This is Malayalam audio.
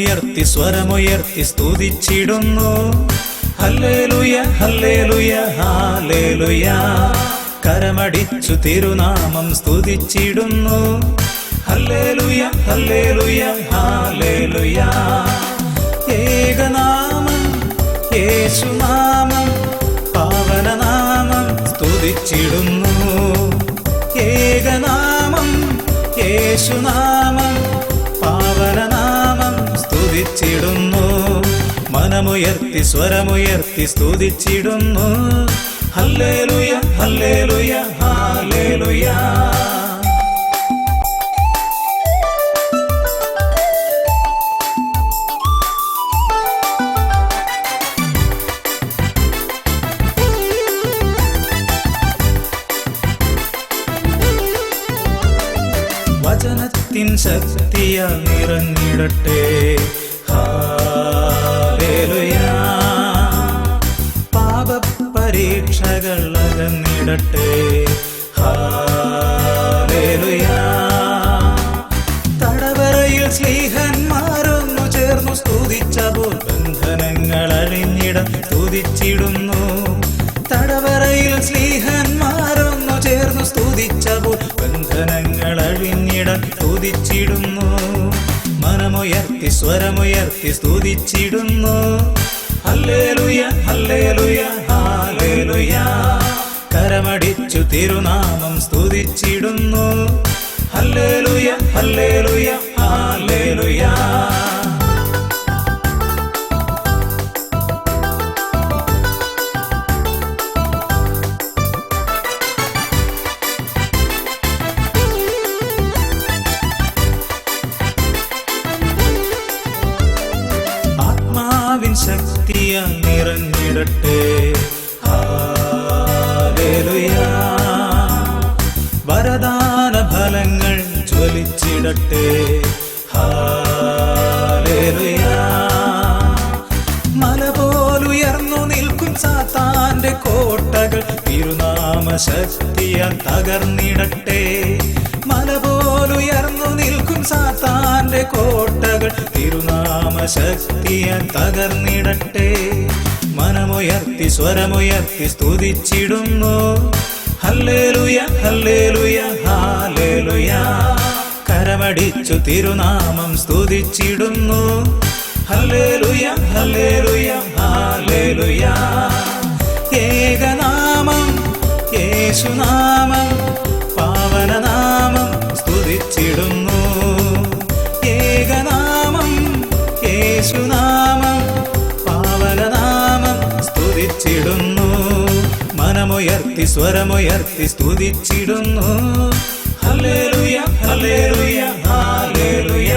മനമുയർത്തി സ്വരമുയർത്തി സ്തുതിച്ചിടുന്നു. ഹല്ലേലൂയ ഹല്ലേലൂയ ഹല്ലേലൂയ. കരമടിച്ചു തിരുനാമം സ്തുതിച്ചിടുന്നു. ഹല്ലേലൂയ ഹല്ലേലൂയ ഹല്ലേലൂയ. ഏകനാമം യേശുനാമം പാവനനാമം സ്തുതിച്ചിടുന്നു. ഏകനാമം യേശുനാമം പാവനനാമം സ്തുതിച്ചിടുന്നു. മനമുയർത്തി സ്വരമുയർത്തി സ്തുതിച്ചിടുന്നു. ഹല്ലേലൂയ ഹല്ലേലൂയ ഹല്ലേലൂയ. വചനത്തിൻ ശക്തിയാൽ നിറഞ്ഞിടട്ടെ. ഹല്ലേലൂയ. പാപപരീക്ഷകൾ അകന്നിടട്ടെ. ഹല്ലേലൂയ. തടവറയിൽ സ്ലീഹന്മാരൊന്നു ചേർന്നു സ്തുതിച്ചപ്പോൾ ബന്ധനങ്ങൾ അഴിഞ്ഞിടം സ്തുതിച്ചിടുന്നു. തടവറയിൽ സ്ലീഹന്മാരൊന്നു ചേർന്നു സ്തുതിച്ചപ്പോൾ ബന്ധനങ്ങൾ അഴിഞ്ഞിടം സ്തുതിച്ചിടുന്നു. മനമുയർത്തി സ്വരമുയർത്തി സ്തുതിച്ചിടുന്നു. ഹല്ലേലൂയ ഹല്ലേലൂയ ഹല്ലേലൂയ. കരമടിച്ചു തിരുനാമം സ്തുതിച്ചിടുന്നു. ഹല്ലേലൂയ ഹല്ലേലൂയ ഹല്ലേലൂയ. ആത്മാവിൻ ശക്തിയാൽ നിറഞ്ഞിടട്ടെ. ഹല്ലേലൂയ. വരദാന ഫലങ്ങൾ ജ്വലിച്ചിടട്ടെ. ഹല്ലേലൂയ. മല പോലുയർന്നു നിൽക്കും സാത്താന്റെ കോട്ടകൾ തിരുനാമ ശക്തിയാൽ തകർന്നിടട്ടെ. മല പോലുയർന്നു നിൽക്കും സാത്താന്റെ കോട്ടകൾ തിരുനാമ ശക്തിയാൽ തകർന്നിടട്ടെ. മനമുയർത്തി സ്വരമുയർത്തി സ്തുതിച്ചിടുന്നു. ഹല്ലേലൂയ ഹല്ലേലൂയ ഹല്ലേലൂയ. കരമടിച്ചു തിരുനാമം സ്തുതിച്ചിടുന്നു. ഹല്ലേലൂയ ഹല്ലേലൂയ ഹല്ലേലൂയ. ഏകനാമം യേശുനാമം പാവനനാമം സ്തുതിച്ചിടുന്നു. ഏകനാമം യേശുനാമം പാവനനാമം സ്തുതിച്ചിടുന്നു. മനമുയർത്തി സ്വരമുയർത്തി സ്തുതിച്ചിടുന്നു. ഹല്ലേലൂയ ഹല്ലേലൂയ ഹല്ലേലൂയ.